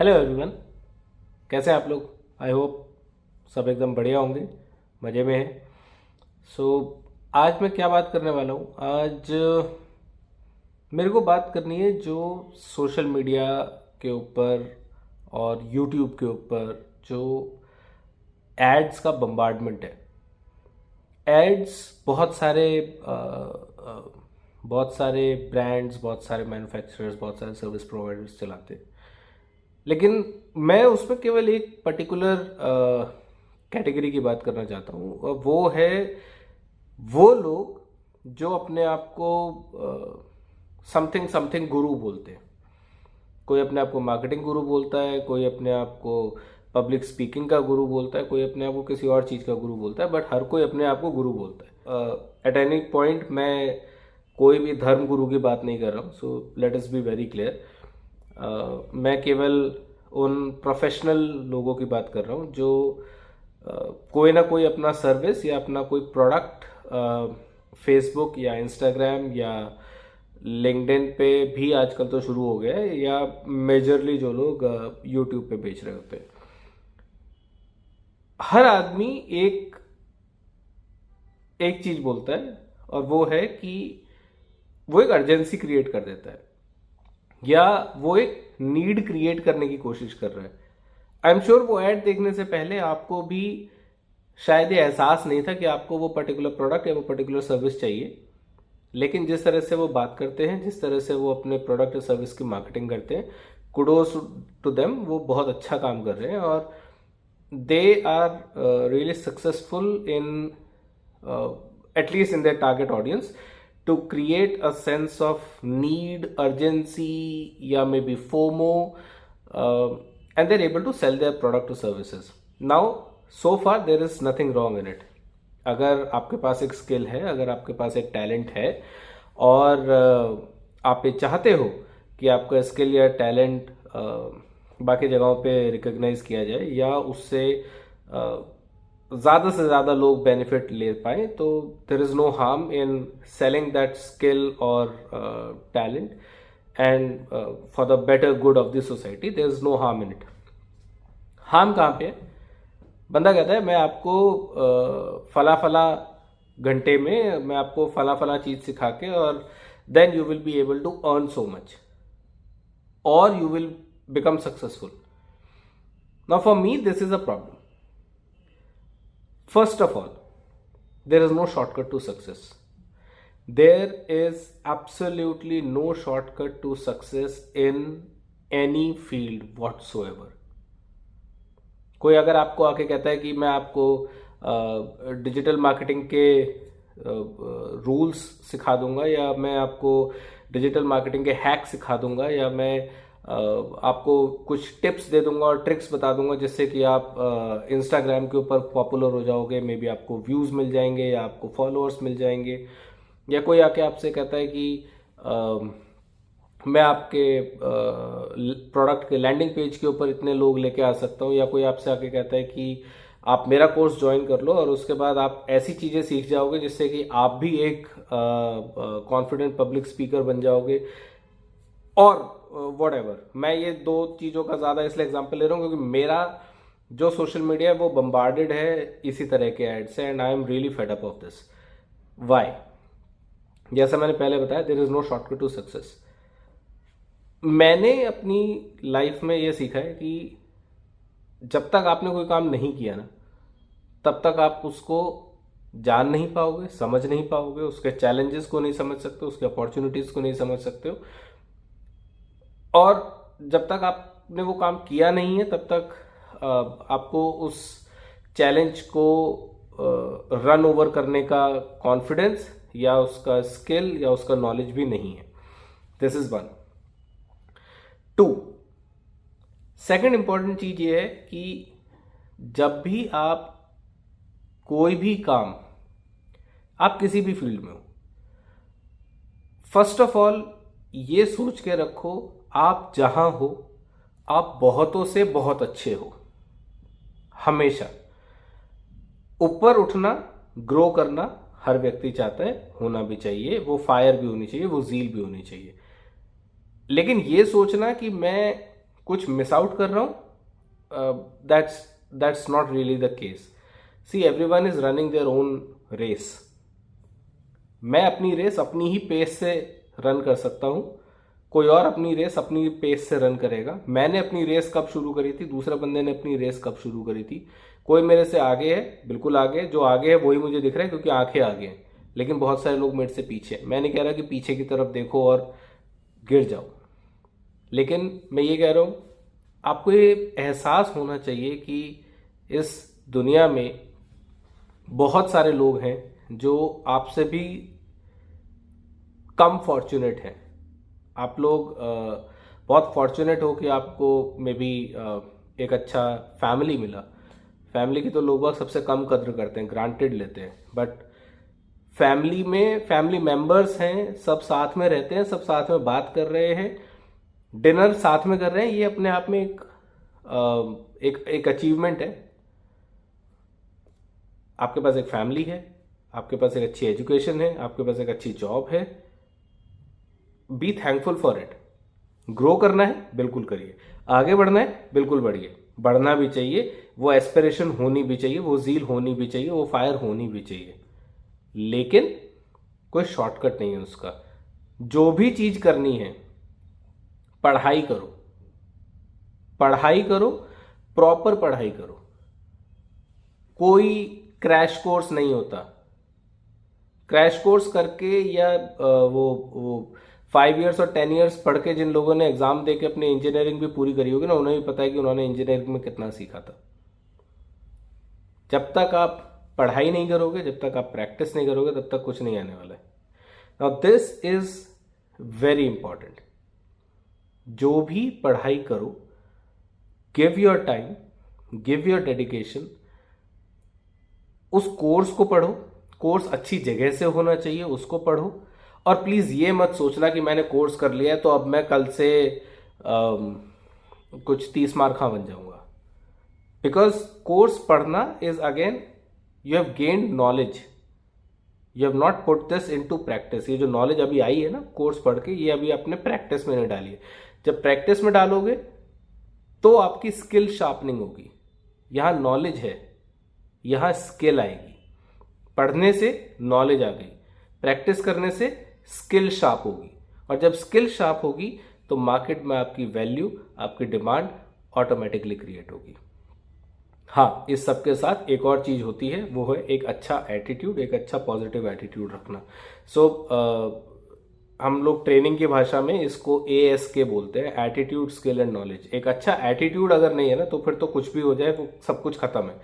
Hello everyone. कैसे हैं आप लोग? आई होप सब एकदम बढ़िया होंगे, मज़े में हैं। सो आज मैं क्या बात करने वाला हूँ? आज मेरे को बात करनी है जो सोशल मीडिया के ऊपर और यूट्यूब के ऊपर जो एड्स का बम्बार्डमेंट है। एड्स बहुत सारे ब्रांड्स, बहुत सारे मैन्युफैक्चरर्स, बहुत सारे सर्विस प्रोवाइडर्स चलाते हैं। लेकिन मैं उसमें केवल एक पर्टिकुलर कैटेगरी की बात करना चाहता हूँ, और वो है वो लोग जो अपने आप को समथिंग समथिंग गुरु बोलते हैं। कोई अपने आप को मार्केटिंग गुरु बोलता है, कोई अपने आप को पब्लिक स्पीकिंग का गुरु बोलता है, कोई अपने आप को किसी और चीज़ का गुरु बोलता है, बट हर कोई अपने आप को गुरु बोलता है। एट एनी पॉइंट मैं कोई भी धर्म गुरु की बात नहीं कर रहा हूँ, so let us be very clear. मैं केवल उन प्रोफेशनल लोगों की बात कर रहा हूँ जो कोई ना कोई अपना सर्विस या अपना कोई प्रोडक्ट फेसबुक या इंस्टाग्राम या लिंक्डइन पे भी आजकल तो शुरू हो गया है, या मेजरली जो लोग यूट्यूब पे बेच रहे होते हैं। हर आदमी एक एक चीज बोलता है, और वो है कि वो एक अर्जेंसी क्रिएट कर देता है, या वो एक नीड क्रिएट करने की कोशिश कर रहा है। आई एम श्योर वो ऐड देखने से पहले आपको भी शायद ये एहसास नहीं था कि आपको वो पर्टिकुलर प्रोडक्ट या वो पर्टिकुलर सर्विस चाहिए, लेकिन जिस तरह से वो बात करते हैं, जिस तरह से वो अपने प्रोडक्ट या सर्विस की मार्केटिंग करते हैं, कुडोस टू देम, वो बहुत अच्छा काम कर रहे हैं। और they are really successful in at least in their target audience to create a sense of need, urgency, या maybe FOMO, and they're able to sell their product or services. Now, so far there is nothing wrong in it. अगर आपके पास एक skill है, अगर आपके पास एक talent है, और आप ये चाहते हो कि आपका स्किल या टैलेंट बाकी जगहों पे रिकग्नाइज किया जाए, या उससे ज़्यादा से ज़्यादा लोग बेनिफिट ले पाए, तो there is no harm in selling that skill और talent, and for the better good of the society there is no harm in it. Harm कहाँ पे? बंदा कहता है मैं आपको फला फला घंटे में मैं आपको फला फला चीज़ सिखा के, और then you will be able to earn so much, और you will become successful. Now for me this is a problem. First of all, there is no shortcut to success. There is absolutely no shortcut to success in any field whatsoever. कोई अगर आपको आके कहता है कि मैं आपको digital marketing के रूल्स सिखा दूंगा, या मैं आपको डिजिटल मार्केटिंग के हैक सिखा दूंगा, या मैं आपको कुछ टिप्स दे दूंगा और ट्रिक्स बता दूंगा जिससे कि आप इंस्टाग्राम के ऊपर पॉपुलर हो जाओगे, मे बी आपको व्यूज़ मिल जाएंगे या आपको फॉलोअर्स मिल जाएंगे, या कोई आके आपसे कहता है कि मैं आपके प्रोडक्ट के लैंडिंग पेज के ऊपर इतने लोग लेके आ सकता हूँ, या कोई आपसे आके कहता है कि आप मेरा कोर्स ज्वाइन कर लो और उसके बाद आप ऐसी चीज़ें सीख जाओगे जिससे कि आप भी एक कॉन्फिडेंट पब्लिक स्पीकर बन जाओगे, और वट एवर। मैं ये दो चीज़ों का ज़्यादा इसलिए एग्जाम्पल ले रहा हूँ क्योंकि मेरा जो सोशल मीडिया है वो बम्बार्डेड है इसी तरह के एड से, and I am really fed up of this. Why? जैसा मैंने पहले बताया, there is no shortcut to success. मैंने अपनी लाइफ में ये सीखा है कि जब तक आपने कोई काम नहीं किया ना, तब तक आप उसको जान नहीं पाओगे, समझ नहीं पाओगे, उसके चैलेंजेस को नहीं समझ सकते, उसके अपॉर्चुनिटीज को नहीं समझ सकते हो, और जब तक आपने वो काम किया नहीं है तब तक आपको उस चैलेंज को रन ओवर करने का कॉन्फिडेंस या उसका स्किल या उसका नॉलेज भी नहीं है। This is one. 2, second important चीज ये है कि जब भी आप कोई भी काम, आप किसी भी फील्ड में हो, फर्स्ट ऑफ ऑल ये सोच के रखो आप जहां हो आप बहुतों से बहुत अच्छे हो। हमेशा ऊपर उठना, ग्रो करना हर व्यक्ति चाहता है, होना भी चाहिए, वो फायर भी होनी चाहिए, वो जील भी होनी चाहिए। लेकिन ये सोचना कि मैं कुछ मिस आउट कर रहा हूँ, that's not really the case. See, everyone is running their own race. मैं अपनी रेस अपनी ही पेस से रन कर सकता हूँ, कोई और अपनी रेस अपनी पेस से रन करेगा. मैंने अपनी रेस कब शुरू करी थी, दूसरे बंदे ने अपनी रेस कब शुरू करी थी. कोई मेरे से आगे है, बिल्कुल आगे, जो आगे है वही मुझे दिख रहा है क्योंकि आंखें आगे हैं, लेकिन बहुत सारे लोग मेरे से पीछे हैं. मैं नहीं कह रहा कि पीछे की तरफ देखो और गिर जाओ, लेकिन मैं ये कह रहा हूँ आपको ये एहसास होना चाहिए कि इस दुनिया में बहुत सारे लोग हैं जो आपसे भी कम फॉर्चुनेट हैं. आप लोग बहुत फॉर्चुनेट हो कि आपको मे बी एक अच्छा फैमिली मिला. फैमिली की तो लोग बहुत सबसे कम कद्र करते हैं, ग्रांटेड लेते हैं. बट फैमिली में फैमिली मेंबर्स हैं, सब साथ में रहते हैं, सब साथ में बात कर रहे हैं, डिनर साथ में कर रहे हैं. ये अपने आप में एक अचीवमेंट है. आपके पास एक फैमिली है, आपके पास एक अच्छी एजुकेशन है, आपके पास एक अच्छी जॉब है. Be thankful for it. Grow करना है, बिल्कुल करिए. आगे बढ़ना है, बिल्कुल बढ़िए. बढ़ना भी चाहिए, वो एस्पिरेशन होनी भी चाहिए, वो जील होनी भी चाहिए, वो फायर होनी भी चाहिए. लेकिन कोई शॉर्टकट नहीं है उसका. जो भी चीज करनी है, पढ़ाई करो, पढ़ाई करो, प्रॉपर पढ़ाई करो. कोई क्रैश कोर्स नहीं होता. क्रैश कोर्स करके या वो 5 ईयर्स और 10 ईयर्स पढ़ के जिन लोगों ने एग्जाम दे के अपनी इंजीनियरिंग भी पूरी करी होगी ना, उन्हें भी पता है कि उन्होंने इंजीनियरिंग में कितना सीखा था. जब तक आप पढ़ाई नहीं करोगे, जब तक आप प्रैक्टिस नहीं करोगे, तब तक कुछ नहीं आने वाला है. Now this is very important. जो भी पढ़ाई करो, give your time, give your dedication. उस कोर्स को पढ़ो. कोर्स अच्छी जगह से होना चाहिए, उसको पढ़ो. और प्लीज ये मत सोचना कि मैंने कोर्स कर लिया तो अब मैं कल से कुछ 30 मार्क बन जाऊंगा. बिकॉज कोर्स पढ़ना is again, you have gained knowledge, you have not put this into practice. ये जो नॉलेज अभी आई है ना कोर्स पढ़ के, ये अभी आपने प्रैक्टिस में नहीं डाली है. जब प्रैक्टिस में डालोगे तो आपकी स्किल शार्पनिंग होगी. यहां नॉलेज है, यहां स्किल आएगी. पढ़ने से नॉलेज आ गई, प्रैक्टिस करने से स्किल शार्प होगी. और जब स्किल शार्प होगी तो मार्केट में आपकी वैल्यू, आपकी डिमांड ऑटोमेटिकली क्रिएट होगी. हाँ, इस सब के साथ एक और चीज होती है, वो है एक अच्छा एटीट्यूड, एक अच्छा पॉजिटिव एटीट्यूड रखना. हम लोग ट्रेनिंग की भाषा में इसको ASK बोलते हैं, एटीट्यूड, स्किल एंड नॉलेज. एक अच्छा एटीट्यूड अगर नहीं है ना, तो फिर तो कुछ भी हो जाए वो सब कुछ खत्म है.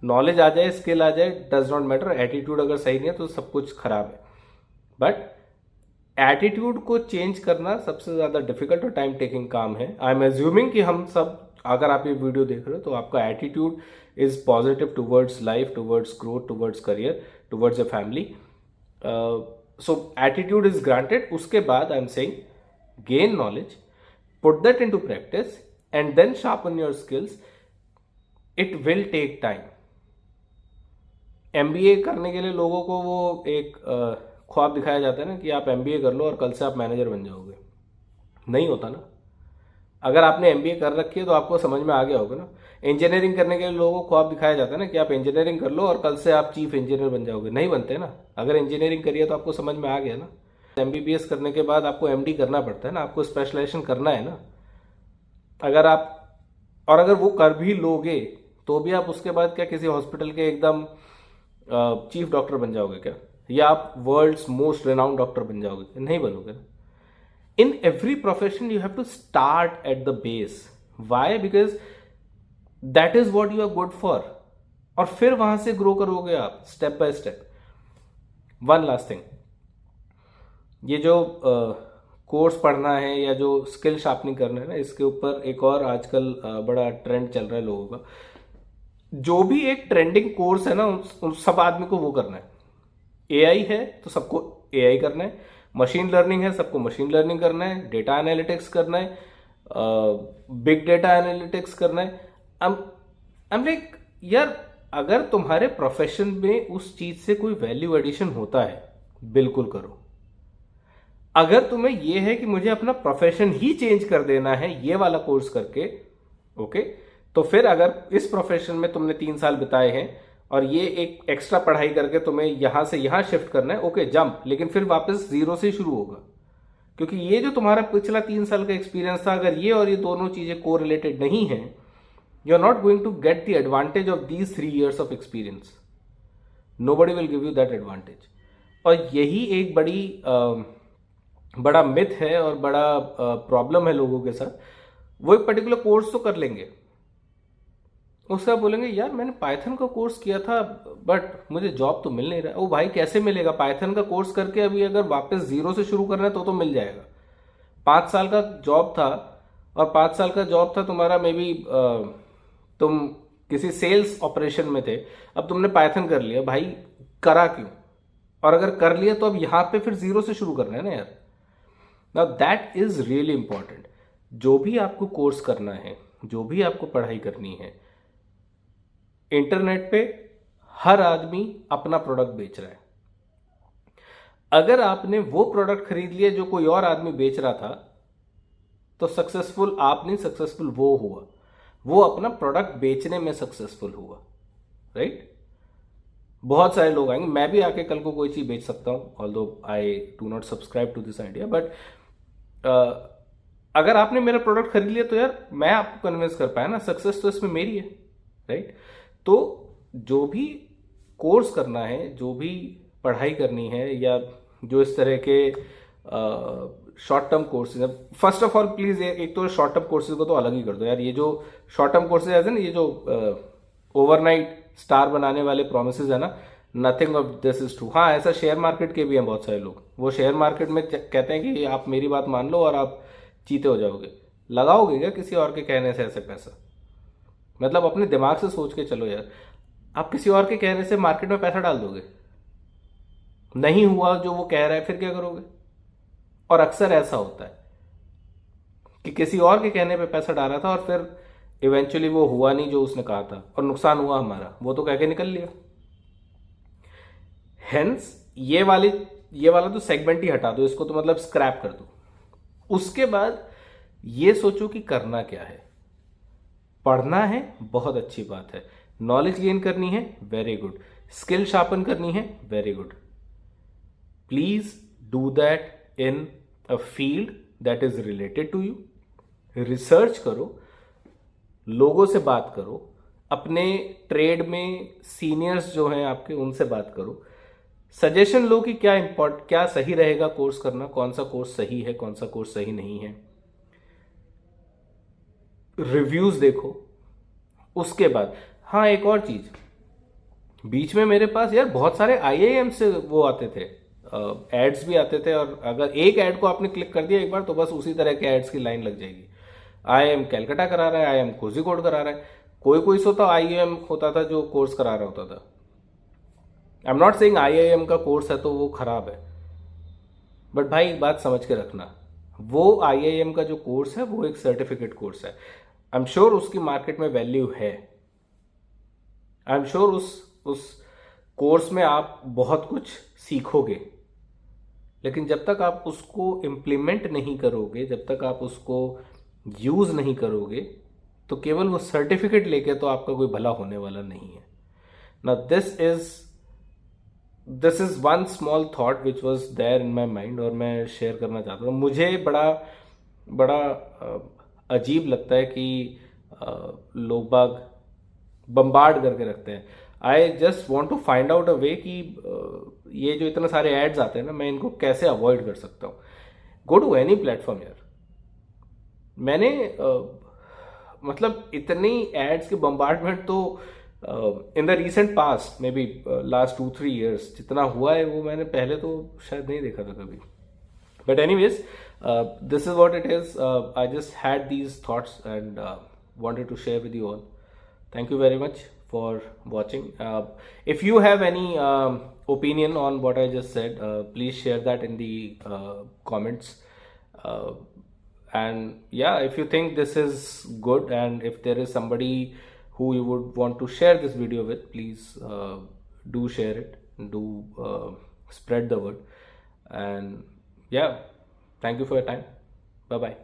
नॉलेज आ जाए, स्किल आ जाए, डज नॉट मैटर. एटीट्यूड अगर सही नहीं है तो सब कुछ खराब है. बट एटीट्यूड को चेंज करना सबसे ज्यादा डिफिकल्ट और टाइम टेकिंग काम है. आई एम एज्यूमिंग कि हम सब, अगर आप ये वीडियो देख रहे हो तो आपका attitude is positive towards life, towards growth, towards career, towards a family. So attitude is granted. उसके बाद I am saying gain knowledge, put that into practice and then sharpen your skills. It will take time. MBA करने के लिए लोगों को वो एक ख्वाब दिखाया जाता है ना कि आप MBA कर लो और कल से आप मैनेजर बन जाओगे. नहीं होता ना. अगर आपने MBA कर रखी है तो आपको समझ में आ गया होगा ना. इंजीनियरिंग करने के लिए लोगों को ख्वाब दिखाया जाता है ना कि आप इंजीनियरिंग कर लो और कल से आप चीफ इंजीनियर बन जाओगे. नहीं बनते ना. अगर इंजीनियरिंग करिए तो आपको समझ में आ गया ना. MBBS करने के बाद आपको MD करना पड़ता है ना, आपको स्पेशलाइजेशन करना है ना. अगर वो कर भी लोगे तो भी आप उसके बाद क्या किसी हॉस्पिटल के एकदम चीफ डॉक्टर बन जाओगे क्या, या आप वर्ल्ड्स मोस्ट रेनाउंड डॉक्टर बन जाओगे? नहीं बनोगे ना. In every profession you have to start at the base. Why? Because that is what you are good for. और फिर वहां से ग्रो करोगे आप step by step. One last thing, ये जो कोर्स पढ़ना है या जो स्किल शार्पनिंग करना है ना, इसके ऊपर एक और आजकल बड़ा ट्रेंड चल रहा है लोगों का. जो भी एक ट्रेंडिंग कोर्स है ना, उन सब आदमी को वो करना है. AI है तो सबको AI करना है, मशीन लर्निंग है सबको मशीन लर्निंग करना है, डेटा एनालिटिक्स करना है, बिग डेटा एनालिटिक्स करना है. I'm like, यार अगर तुम्हारे प्रोफेशन में उस चीज से कोई वैल्यू एडिशन होता है, बिल्कुल करो. अगर तुम्हें ये है कि मुझे अपना प्रोफेशन ही चेंज कर देना है ये वाला कोर्स करके, ओके, तो फिर अगर इस प्रोफेशन में तुमने 3 साल बिताए हैं और ये एक एक्स्ट्रा पढ़ाई करके तुम्हें यहां से यहां शिफ्ट करना है, ओके जंप, लेकिन फिर वापस जीरो से शुरू होगा। क्योंकि ये जो तुम्हारा पिछला 3 साल का एक्सपीरियंस था, अगर ये और ये दोनों चीजें को रिलेटेड नहीं है, you are not going to get the advantage of these 3 years of experience. Nobody will give you that advantage. और यही एक बड़ा मिथ है और बड़ा प्रॉब्लम है लोगों के साथ। वो एक पर्टिकुलर कोर्स तो कर लेंगे, उसके बाद बोलेंगे यार मैंने पाइथन का कोर्स किया था बट मुझे जॉब तो मिल नहीं रहा। ओ भाई कैसे मिलेगा? पाइथन का कोर्स करके अभी अगर वापस जीरो से शुरू करना है तो मिल जाएगा। 5 साल का जॉब था, और 5 साल का जॉब था तुम्हारा, मे बी तुम किसी सेल्स ऑपरेशन में थे, अब तुमने पाइथन कर लिया, भाई करा क्यों? और अगर कर लिया तो अब यहां पे फिर जीरो से शुरू करना है ना यार। Now that is really important. जो भी आपको कोर्स करना है, जो भी आपको पढ़ाई करनी है, इंटरनेट पे हर आदमी अपना प्रोडक्ट बेच रहा है। अगर आपने वो प्रोडक्ट खरीद लिया जो कोई और आदमी बेच रहा था, तो सक्सेसफुल आप नहीं, सक्सेसफुल वो हुआ, वो अपना प्रोडक्ट बेचने में सक्सेसफुल हुआ, राइट? बहुत सारे लोग आएंगे, मैं भी आके कल को कोई चीज बेच सकता हूं, although I do not subscribe to this idea, but अगर आपने मेरा प्रोडक्ट खरीद लिया तो यार मैं आपको कन्विंस कर पाया ना, सक्सेस तो इसमें मेरी है, राइट? तो जो भी कोर्स करना है, जो भी पढ़ाई करनी है, या जो इस तरह के शॉर्ट टर्म कोर्सेज है, फर्स्ट ऑफ ऑल प्लीज एक तो शॉर्ट टर्म कोर्सेज को तो अलग ही कर दो यार। ये जो शॉर्ट टर्म कोर्सेज है ना, ये जो ओवरनाइट स्टार बनाने वाले प्रोमिसेस है ना, nothing of this is true. हाँ, ऐसा शेयर मार्केट के भी हैं बहुत सारे लोग, वो शेयर मार्केट में कहते हैं कि आप मेरी बात मान लो और आप चीते हो जाओगे। लगाओगे क्या किसी और के कहने से ऐसे पैसा? मतलब अपने दिमाग से सोच के चलो यार, आप किसी और के कहने से मार्केट में पैसा डाल दोगे, नहीं हुआ जो वो कह रहा है, फिर क्या करोगे? और अक्सर ऐसा होता है कि किसी और के कहने पे पैसा डाला था और फिर इवेंचुअली वो हुआ नहीं जो उसने कहा था, और नुकसान हुआ हमारा, वो तो कह के निकल लिया। हेंस ये वाला तो सेगमेंट ही हटा दो, इसको तो मतलब स्क्रैप कर दो। उसके बाद ये सोचो कि करना क्या है। पढ़ना है, बहुत अच्छी बात है। नॉलेज गेन करनी है, वेरी गुड। स्किल शार्पन करनी है, very good. Please do that in a field that is related to you. Research करो, लोगों से बात करो, अपने ट्रेड में सीनियर्स जो हैं आपके, उनसे बात करो, सजेशन लो कि क्या सही रहेगा कोर्स करना, कौन सा कोर्स सही है, कौन सा कोर्स सही नहीं है। रिव्यूज देखो। उसके बाद हाँ, एक और चीज, बीच में मेरे पास यार बहुत सारे आईआईएम से वो आते थे, एड्स भी आते थे, और अगर एक एड को आपने क्लिक कर दिया एक बार तो बस उसी तरह के एड्स की लाइन लग जाएगी। आईआईएम कैलकाटा करा रहा है, आईआईएम कोझिकोड करा रहा है, कोई सो तो आईआईएम होता था जो कोर्स करा रहा होता था। I am not saying IIM का कोर्स है तो वो खराब है, बट भाई एक बात समझ के रखना, वो आईआईएम का जो कोर्स है वो एक सर्टिफिकेट कोर्स है। आई एम श्योर उसकी मार्केट में वैल्यू है, आई एम श्योर उस कोर्स में आप बहुत कुछ सीखोगे, लेकिन जब तक आप उसको इम्प्लीमेंट नहीं करोगे, जब तक आप उसको यूज नहीं करोगे, तो केवल वो सर्टिफिकेट लेके तो आपका कोई भला होने वाला नहीं है ना। This is one small thought which was there in my mind, और मैं शेयर करना चाहता हूँ। मुझे बड़ा अजीब लगता है कि लोग बाग बम्बार्ड करके रखते हैं। I just want to find out a way कि ये जो इतने सारे एड्स आते हैं ना, मैं इनको कैसे अवॉइड कर सकता हूँ। गो टू एनी प्लेटफॉर्म यार। मैंने मतलब इतनी एड्स के बम्बार्डमेंट तो in the recent past, may be last 2-3 years जितना हुआ है वो मैंने पहले तो शायद नहीं देखा था कभी। But anyways, this is what it is. I just had these thoughts and wanted to share with you all. Thank you very much for watching. If you have any opinion on what I just said, please share that in the comments. And yeah, if you think this is good, and if there is somebody who you would want to share this video with, please do share it, do spread the word. And yeah, Thank you for your time. Bye bye.